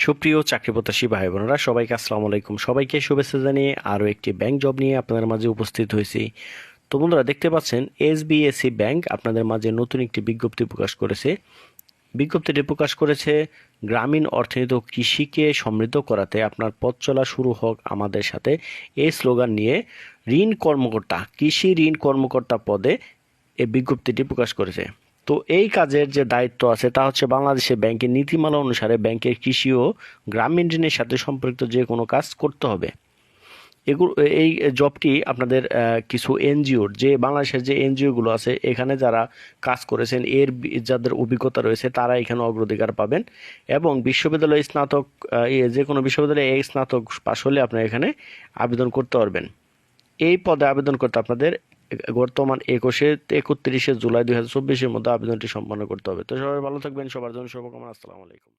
সুপ্রিয় চাকরিপ্রত্যাশী ভাই বোনেরা সবাইকে আসসালামু আলাইকুম। সবাইকে শুভেচ্ছা জানিয়ে আরও একটি ব্যাংক জব নিয়ে আপনাদের মাঝে উপস্থিত হয়েছি। তো বন্ধুরা, দেখতে পাচ্ছেন এসবিএসসি ব্যাংক আপনাদের মাঝে নতুন একটি বিজ্ঞপ্তি প্রকাশ করেছে। বিজ্ঞপ্তিটি প্রকাশ করেছে গ্রামীণ অর্থনীতি ও কৃষিকে সমৃদ্ধ করাতে আপনার পথ চলা শুরু হোক আমাদের সাথে, এই স্লোগান নিয়ে কৃষি ঋণ কর্মকর্তা পদে এই বিজ্ঞপ্তিটি প্রকাশ করেছে। তো এই কাজের যে দায়িত্ব আছে তা হচ্ছে বাংলাদেশের ব্যাংকের নীতিমালা অনুসারে ব্যাংকের কৃষি ও গ্রামীণ ঋণের সাথে সম্পর্কিত যে কোনো কাজ করতে হবে। এগুলো এই জবটি আপনাদের কিছু এনজিওর, যে বাংলাদেশের যে এনজিওগুলো আছে এখানে যারা কাজ করেছেন যাদের অভিজ্ঞতা রয়েছে তারা এখানে অগ্রাধিকার পাবেন। এবং বিশ্ববিদ্যালয় স্নাতক, যে কোনো বিশ্ববিদ্যালয়ে স্নাতক পাশ হলে আপনারা এখানে আবেদন করতে পারবেন। এই পদে আবেদন করতে আপনাদের বর্তমান 31শে জুলাই 2024-এর মধ্যে আবেদনটি সম্পন্ন করতে হবে। তো সবাই ভালো থাকবেন, সবার জন্য শুভকামনা। আসসালামু আলাইকুম।